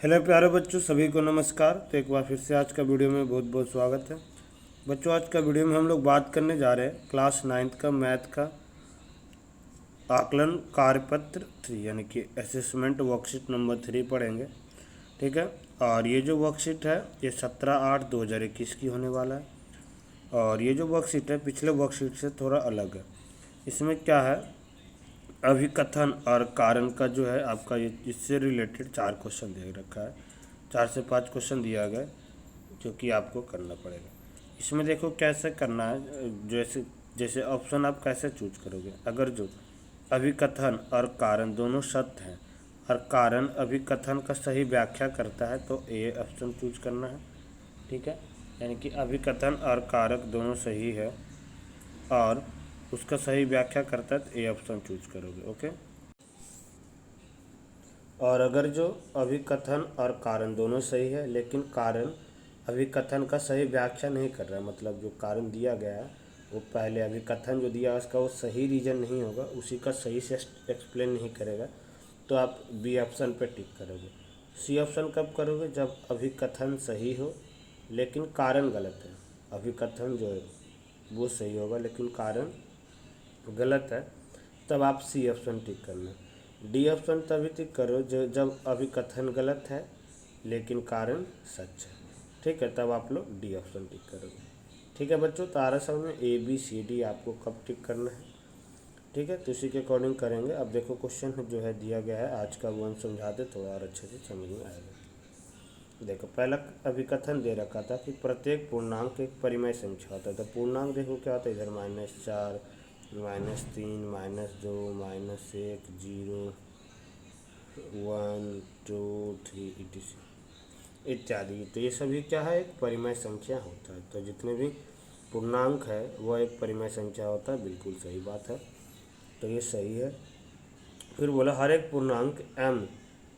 Hello प्यारे बच्चों, सभी को नमस्कार। तो एक बार फिर से आज का वीडियो में बहुत बहुत स्वागत है। बच्चों, आज का वीडियो में हम लोग बात करने जा रहे हैं क्लास 9th का मैथ का आकलन कार्यपत्र 3 यानी कि असेसमेंट वर्कशीट नंबर 3 पढ़ेंगे। ठीक है। और ये जो वर्कशीट है ये 17/8/2021 की होने वाला है। और ये जो वर्कशीट है पिछले वर्कशीट से थोड़ा अलग है। इसमें क्या है, अभिकथन और कारण का जो है आपका ये इससे रिलेटेड 4 क्वेश्चन दे रखा है। 4 से 5 क्वेश्चन दिया गया जो कि आपको करना पड़ेगा। इसमें देखो कैसे करना है, जैसे जैसे ऑप्शन आप कैसे चूज करोगे। अगर जो अभिकथन और कारण दोनों सत्य हैं और कारण अभिकथन का सही व्याख्या करता है तो ए ऑप्शन चूज करना है। ठीक है। यानी कि अभिकथन और कारक दोनों सही है और उसका सही व्याख्या करता है तो ए ऑप्शन चूज करोगे। ओके। और अगर जो अभिकथन और कारण दोनों सही है लेकिन कारण अभिकथन का सही व्याख्या नहीं कर रहा है, मतलब जो कारण दिया गया है वो पहले अभिकथन जो दिया है उसका वो सही रीजन नहीं होगा, उसी का सही से एक्सप्लेन नहीं करेगा, तो आप बी ऑप्शन पे टिक करोगे। सी ऑप्शन कब करोगे, जब अभिकथन सही हो लेकिन कारण गलत है। अभिकथन जो है वो सही होगा लेकिन कारण गलत है, तब आप सी ऑप्शन टिक करना। डी ऑप्शन तभी टिक करो जो जब अभिकथन गलत है लेकिन कारण सच है। ठीक है, तब आप लोग डी ऑप्शन टिक करोगे। ठीक है बच्चों, तो आर सब में ए बी सी डी आपको कब टिक करना है। ठीक है, तो इसी के अकॉर्डिंग करेंगे। अब देखो क्वेश्चन जो है दिया गया है आज का, वो हम समझाते थोड़ा और अच्छे से समझ में आएगा। देखो पहला अभिकथन दे रखा था कि प्रत्येक पूर्णांक एक परिमेय संख्या होता है। तो पूर्णांक देखो क्या होता है, इधर -4 -3 -2 -1 0 1 2 3 इत्यादि। तो ये सभी क्या है, एक परिमेय संख्या होता है। तो जितने भी पूर्णांक है वह एक परिमेय संख्या होता है। बिल्कुल सही बात है, तो ये सही है। फिर बोला हर एक पूर्णांक m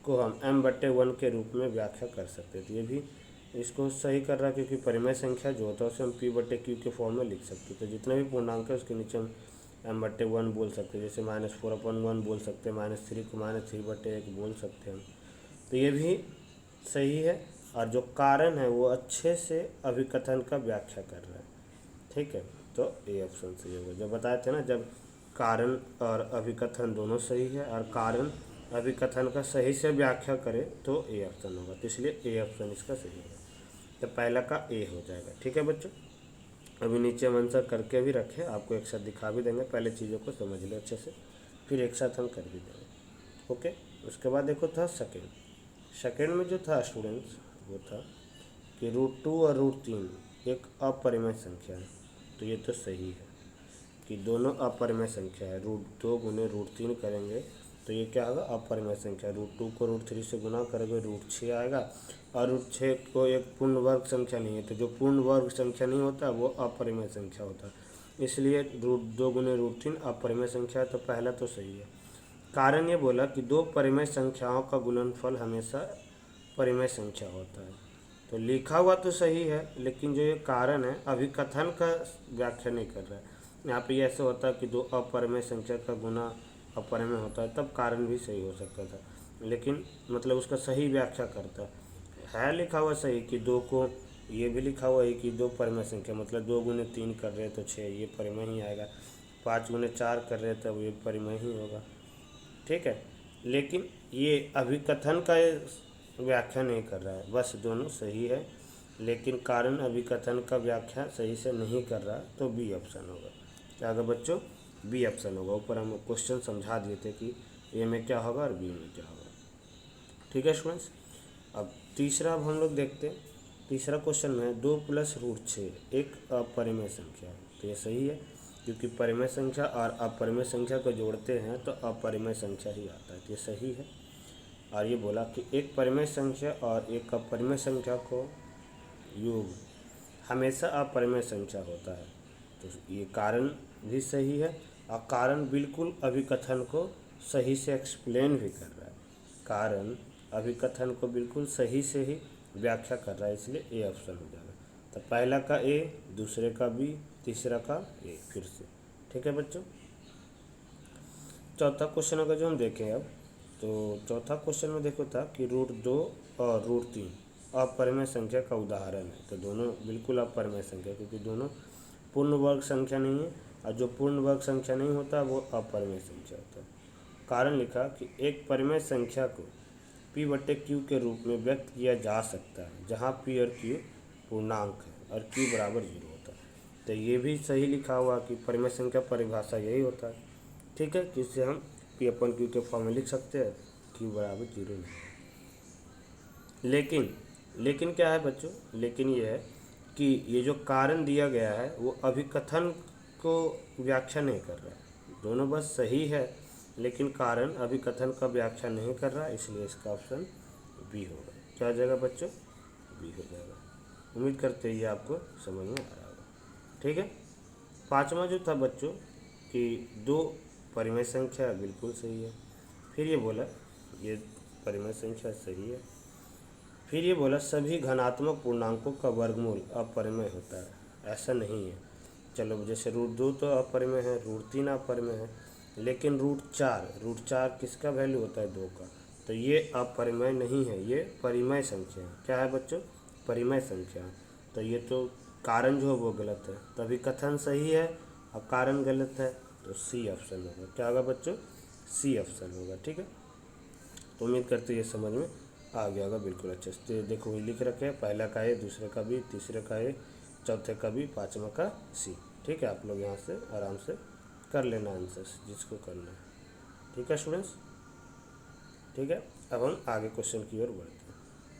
को हम m/1 के रूप में व्याख्या कर सकते हैं। तो ये भी इसको सही कर रहा है क्योंकि परिमेय संख्या जो होता है उसे हम p/q के फॉर्म में लिख सकते हैं। तो जितने भी पूर्णांक है उसके नीचे हम m/1 बोल सकते हैं, जैसे -4/1 बोल सकते हैं, -3 को -3/1 बोल सकते हैं हम। तो ये भी सही है। और जो कारण है वो अच्छे से अभिकथन का व्याख्या कर रहा है। ठीक है, तो ए ऑप्शन सही होगा। जब बताए थे ना, जब कारण और अभिकथन दोनों सही है और कारण अभिकथन का सही से व्याख्या करे तो ए ऑप्शन होगा। तो इसलिए ए ऑप्शन इसका सही होगा। तो पहला का ए हो जाएगा। ठीक है बच्चों, अभी नीचे हम आंसर करके भी रखे, आपको एक साथ दिखा भी देंगे। पहले चीज़ों को समझ लो अच्छे से, फिर एक साथ हम कर भी देंगे। ओके। उसके बाद देखो था सेकेंड में जो था स्टूडेंट्स, वो था कि √2 और √3 एक अपरिमेय संख्या है। तो ये तो सही है कि दोनों अपरिमेय संख्या है। √2 गुने √3 करेंगे तो ये क्या होगा, अपरिमेय संख्या। √2 को √3 से गुना करेंगे √6 आएगा। और √6 को एक पूर्ण वर्ग संख्या नहीं है, तो जो पूर्ण वर्ग संख्या नहीं होता वो अपरिमेय संख्या होता है। इसलिए √2 गुने √3 अपरिमेय संख्या है, तो पहला तो सही है। कारण ये बोला कि दो परिमेय संख्याओं का गुणनफल हमेशा परिमेय संख्या होता है। तो लिखा हुआ तो सही है लेकिन जो ये कारण है अभिकथन का व्याख्या नहीं कर रहा है। यहाँ पे ऐसे होता है कि दो अपरिमेय संख्या का गुना अपरिमेय होता है, तब कारण भी सही हो सकता था, लेकिन मतलब उसका सही व्याख्या करता है। लिखा हुआ सही कि दो को, ये भी लिखा हुआ है कि दो परिमेय संख्या, मतलब 2 गुने 3 कर रहे हैं तो 6, ये परिमेय ही आएगा। 5 गुने 4 कर रहे हैं तब ये परिमेय ही होगा। ठीक है, लेकिन ये अभिकथन का व्याख्या नहीं कर रहा है। बस दोनों सही है लेकिन कारण अभिकथन का व्याख्या सही से नहीं कर रहा, तो बी ऑप्शन होगा। क्या होगा बच्चों, बी ऑप्शन होगा। ऊपर हम क्वेश्चन समझा दिए थे कि ए में क्या होगा और बी में क्या होगा। ठीक है स्टूडेंट्स, अब तीसरा अब हम लोग देखते हैं। तीसरा क्वेश्चन में 2 + √6 एक अपरिमेय संख्या है। तो ये सही है क्योंकि परिमेय संख्या और अपरिमेय संख्या को जोड़ते हैं तो अपरिमेय संख्या ही आता है। तो ये सही है। और ये बोला कि एक परिमेय संख्या और एक अपरिमेय संख्या को योग हमेशा अपरिमेय संख्या होता है। तो ये कारण भी सही है और कारण बिल्कुल अभिकथन को सही से एक्सप्लेन भी कर रहा है। कारण अभिकथन को बिल्कुल सही से ही व्याख्या कर रहा है, इसलिए ए ऑप्शन हो जाएगा। तो पहला का ए, दूसरे का बी, तीसरा का ए फिर से। ठीक है बच्चों, चौथा क्वेश्चन अगर जो हम देखें अब, तो चौथा क्वेश्चन में देखो था कि √2 और √3 अपरिमेय संख्या का उदाहरण है। तो दोनों बिल्कुल अपरिमेय संख्या, क्योंकि दोनों पूर्ण वर्ग संख्या नहीं है, और जो पूर्ण वर्ग संख्या नहीं होता वो अपरिमेय संख्या होता है। कारण लिखा कि एक परिमेय संख्या को P/Q के रूप में व्यक्त किया जा सकता है जहाँ P और Q पूर्णांक है और Q बराबर 0 होता है। तो ये भी सही लिखा हुआ कि परिमेय संख्या परिभाषा यही होता है, ठीक है, कि इससे हम P/Q के फॉर्म में लिख सकते हैं Q बराबर 0 नहीं। लेकिन क्या है बच्चों, लेकिन ये है कि ये जो कारण दिया गया है वो अभिकथन को व्याख्या नहीं कर रहा है। दोनों बस सही है, लेकिन कारण अभिकथन का व्याख्या नहीं कर रहा, इसलिए इसका ऑप्शन बी होगा। क्या हो जाएगा बच्चों? बी हो जाएगा। उम्मीद करते हैं ये आपको समझ में आ रहा होगा, ठीक है। पांचवा जो था बच्चों कि 2 परिमेय संख्या, बिल्कुल सही है। फिर ये बोला ये परिमेय संख्या सही है। फिर ये बोला सभी घनात्मक पूर्णांकों का वर्गमूल अपरिमेय होता है। ऐसा नहीं है। चलो, जैसे √2 तो अपरिमेय है, √3 अपरिमेय है, लेकिन √4 किसका वैल्यू होता है? 2 का। तो ये अपरिमेय नहीं है, ये परिमेय संख्या है। क्या है बच्चों? परिमेय संख्या। तो ये तो कारण जो है वो गलत है, तभी कथन सही है और कारण गलत है, तो सी ऑप्शन होगा। क्या होगा बच्चों? सी ऑप्शन होगा, ठीक है। तो उम्मीद करते ये समझ में आ गया होगा बिल्कुल अच्छे से। तो देखो लिख रखे हैं, पहला का ए, दूसरे का बी, तीसरे का ए, चौथे का बी, पाँचवा का सी, ठीक है। आप लोग यहाँ से आराम से कर लेना आंसर जिसको करना है, ठीक है स्टूडेंट्स, ठीक है। अब हम आगे क्वेश्चन की ओर बढ़ते हैं।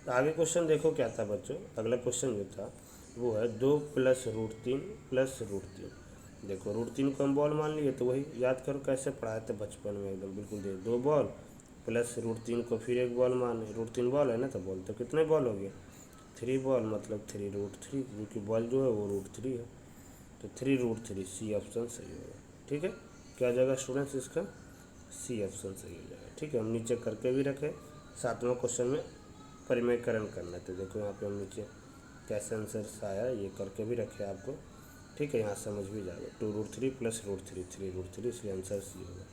तो आगे क्वेश्चन देखो क्या था बच्चों। अगला क्वेश्चन जो था वो है 2 + √3 + √3। देखो √3 को हम बॉल मान लिए, तो वही याद करो कैसे पढ़ाए थे बचपन में, एकदम बिल्कुल दे 2 बॉल प्लस √3 को फिर 1 बॉल माने। √3 बॉल है ना, तो बॉल तो कितने बॉल हो गए? 3 बॉल, मतलब 3√3, क्योंकि बॉल जो है वो √3 है, तो 3√3 सी ऑप्शन सही होगा, ठीक है। क्या हो जाएगा स्टूडेंट्स? इसका सी ऑप्शन सही हो जाएगा, ठीक है। हम नीचे करके भी रखें, 7वां क्वेश्चन में परिमेयकरण करना है, तो देखो यहाँ पे हम नीचे कैसे आंसर आया ये करके भी रखे आपको, ठीक है। यहाँ समझ भी जाएगा। 2√3 + √3 3√3, इसलिए आंसर सी होगा।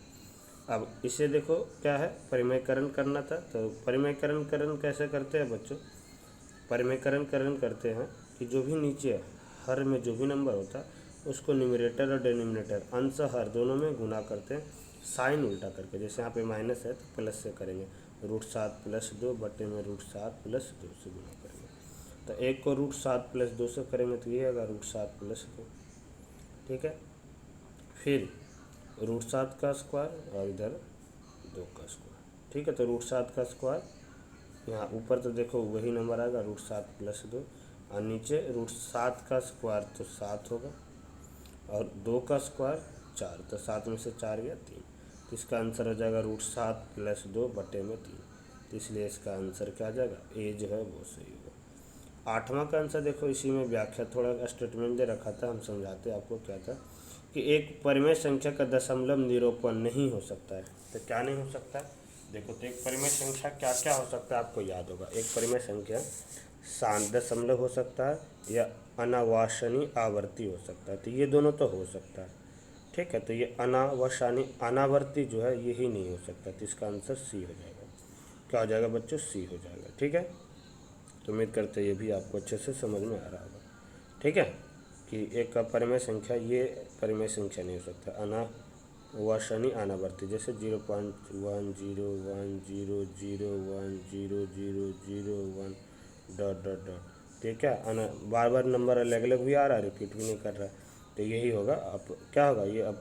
अब इसे देखो क्या है, परिमेयकरण करना था। तो परिमेयकरण कैसे करते हैं बच्चों? परिमेयकरण करते हैं कि जो भी नीचे हर में जो भी नंबर होता है उसको न्यूमरेटर और डिनोमिनेटर अंश हर दोनों में गुना करते हैं, साइन उल्टा करके। जैसे यहाँ पे माइनस है तो प्लस से करेंगे, √7 + 2 बटे में √7 + 2 से गुना करेंगे। तो एक को √7 + 2 से करेंगे तो ये आएगा √7 + 2, ठीक है। फिर √7 का स्क्वायर और इधर 2 का स्क्वायर, ठीक है। तो √7 का स्क्वायर यहाँ ऊपर तो देखो वही नंबर आएगा √7 + 2, और नीचे √7 का स्क्वायर तो 7 होगा और 2 का स्क्वायर 4, तो 7 में से 4 गया 3, तो इसका आंसर हो जाएगा √7 + 2 बटे में 3। तो इसलिए इसका आंसर क्या आ जाएगा? ए जो है वो सही होगा। 8वां का आंसर देखो, इसी में व्याख्या थोड़ा स्टेटमेंट दे रखा था, हम समझाते आपको क्या था कि एक परिमेय संख्या का दशमलव निरूपण नहीं हो सकता है। तो क्या नहीं हो सकता है? देखो, तो एक परिमेय संख्या क्या क्या हो सकता है आपको याद होगा। एक परिमेय संख्या शांत दशमलव हो सकता है या अनावाशनी आवर्ती हो सकता है, तो ये दोनों तो हो सकता है, ठीक है। तो ये अनावर्ती जो है यही नहीं हो सकता, तो इसका आंसर सी हो जाएगा। क्या हो जाएगा बच्चों? सी हो जाएगा, ठीक है। तो उम्मीद करते ये भी आपको अच्छे से समझ में आ रहा होगा, ठीक है, कि एक का परिमेय संख्या ये परिमेय संख्या नहीं हो सकता अनावाशनी अनावर्ती। जैसे 0.10101001 डॉट डॉट डॉट, ठीक है। बार बार नंबर अलग अलग भी आ रहा है, रिपीट भी नहीं कर रहा है, तो यही होगा। अब क्या होगा? ये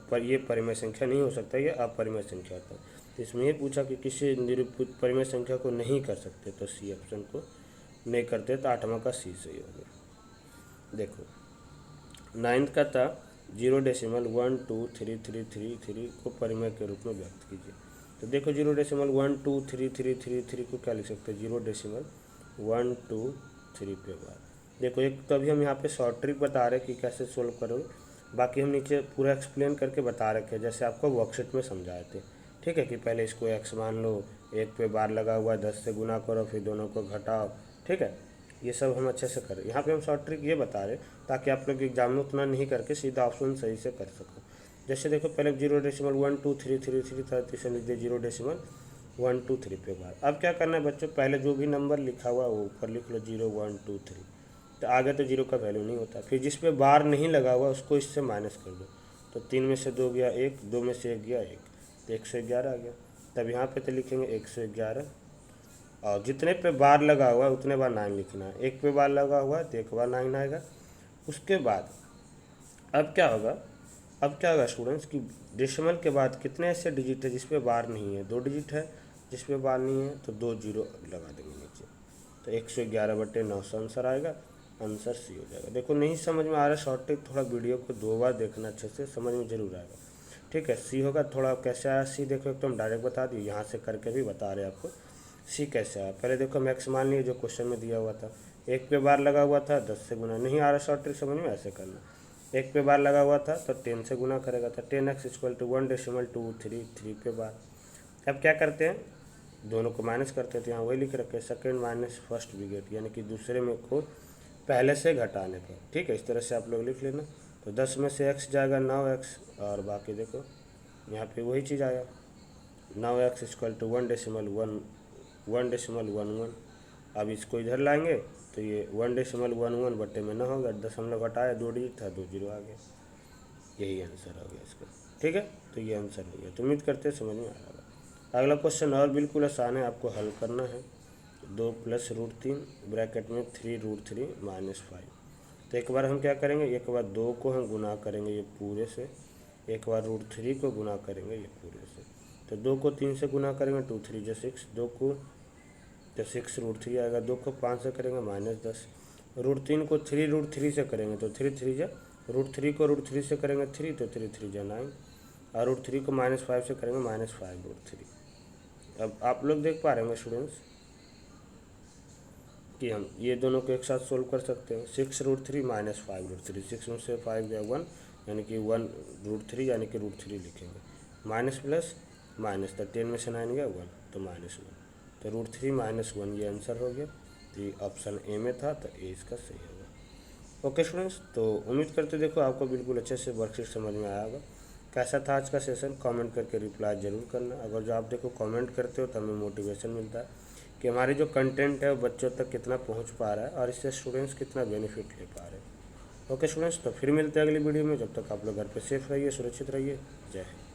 परिमेय संख्या नहीं हो सकता, ये अपरिमेय संख्या होता है। तो इसमें ये पूछा कि किसी निरूपित परिमेय संख्या को नहीं कर सकते, तो सी ऑप्शन को नहीं करते, तो 8वां का सी सही हो गया। देखो 9th का था 0.123333 को परिमेय के रूप में व्यक्त कीजिए। तो देखो 0.12333 को क्या लिख सकते हैं? 0.123 पे बार। देखो एक तो अभी हम यहाँ पे शॉर्ट ट्रिक बता रहे कि कैसे सोल्व करोगे, बाकी हम नीचे पूरा एक्सप्लेन करके बता रखे हैं, जैसे आपको वर्कशीट में समझाए थे, ठीक है। कि पहले इसको x मान लो, 1 पे बार लगा हुआ है, 10 से गुना करो, फिर दोनों को घटाओ, ठीक है। ये सब हम अच्छे से करें। यहाँ पे हम शॉर्ट ट्रिक ये बता रहे ताकि आप लोग एग्जाम में उतना नहीं करके सीधा ऑप्शन सही से कर सको। जैसे देखो पहले 0.123333 था, तो इसे लिख दिए 1 2 3 पे बार। अब क्या करना है बच्चों, पहले जो भी नंबर लिखा हुआ वो ऊपर लिख लो 0 1 2 3, तो आगे तो 0 का वैल्यू नहीं होता। फिर जिस पे बार नहीं लगा हुआ उसको इससे माइनस कर दो, तो 3 में से 2 गया 1, 2 में से 1 गया 1, तो 111 आ गया। तब यहाँ पे तो लिखेंगे 111, और जितने पे बार लगा हुआ है उतने बार 9 लिखना है। एक पे बार लगा हुआ है तो एक बार 9 आएगा। उसके बाद अब क्या होगा, अब क्या होगा स्टूडेंट्स कि डेसिमल के बाद कितने ऐसे डिजिट है जिस पे बार नहीं है, 2 डिजिट है, जिस पे बार नहीं है तो 2 जीरो लगा देंगे नीचे, तो 111/9 से आंसर आएगा, आंसर सी हो जाएगा। देखो नहीं समझ में आ रहा शॉर्ट ट्रिक, थोड़ा वीडियो को 2 बार देखना, अच्छे से समझ में जरूर आएगा। ठीक है, सी होगा। थोड़ा कैसे आया सी देखो, एकदम डायरेक्ट बता दिए, यहाँ से करके भी बता रहे आपको सी कैसे आया। पहले देखो मैक्स मान लिए जो क्वेश्चन में दिया हुआ था, एक पे बार लगा हुआ था 10 से गुना, नहीं आ रहा शॉर्ट ट्रिक समझ में, ऐसे करना। एक पे बार लगा हुआ था तो 10 से गुना करेगा, था 10x = 1.23 3 पे बार। अब क्या करते हैं, दोनों को माइनस करते हैं, तो यहाँ वही लिख रखे सेकंड माइनस फर्स्ट बिगेट, यानी कि दूसरे में को पहले से घटाने पर। ठीक है, इस तरह से आप लोग लिख लेना। तो 10 में से x जाएगा 9x, और बाकी देखो यहाँ पे वही चीज़ आया 9x = 1.11। अब इसको इधर लाएंगे तो ये 1.11 बटे में 9 होगा, 10 घटाया 2 डिजिट था, 2 जीरो आ गया, यही आंसर हो गया इसका। ठीक है, तो ये आंसर हो गया। तो उम्मीद करते हैं समझ में आ रहा होगा। अगला क्वेश्चन और बिल्कुल आसान है, आपको हल करना है। 2 + √3 ब्रैकेट में 3√3 - 5। तो एक बार हम क्या करेंगे, एक बार 2 को हम गुना करेंगे ये पूरे से, एक बार √3 को गुना करेंगे ये पूरे से। तो 2 को 3 से गुना करेंगे 2 3 जा 6, 2 को तो 6 √3 आएगा, 2 को 5 से करेंगे -10, √3 को 3 √3 से करेंगे तो 3 3 जा, √3 को √3 से करेंगे 3, तो 3 3 जा 9, और √3 को -5 से करेंगे -5 √3। अब आप लोग देख पा रहे होंगे स्टूडेंट्स कि हम ये दोनों को एक साथ सोल्व कर सकते हैं। 6 √3 - 5 √3, 6 में से 5 गया 1, यानी कि 1 √3 यानी कि √3 लिखेंगे, माइनस प्लस माइनस, तो 10 में से 9 गया 1, तो -1, तो √3 - 1 ये आंसर हो गया। तो ये ऑप्शन ए में था, तो ए इसका सही होगा। ओके स्टूडेंट्स, तो उम्मीद करते देखो आपको बिल्कुल अच्छे से वर्कशीट समझ में आया होगा। कैसा था आज का सेशन, कमेंट करके रिप्लाई ज़रूर करना। अगर जो आप देखो कमेंट करते हो तो हमें मोटिवेशन मिलता है कि हमारी जो कंटेंट है वो बच्चों तक कितना पहुंच पा रहा है और इससे स्टूडेंट्स कितना बेनिफिट ले पा रहे हैं। ओके स्टूडेंट्स, तो फिर मिलते हैं अगली वीडियो में। जब तक आप लोग घर पे सेफ रहिए, सुरक्षित रहिए। जय हिंद।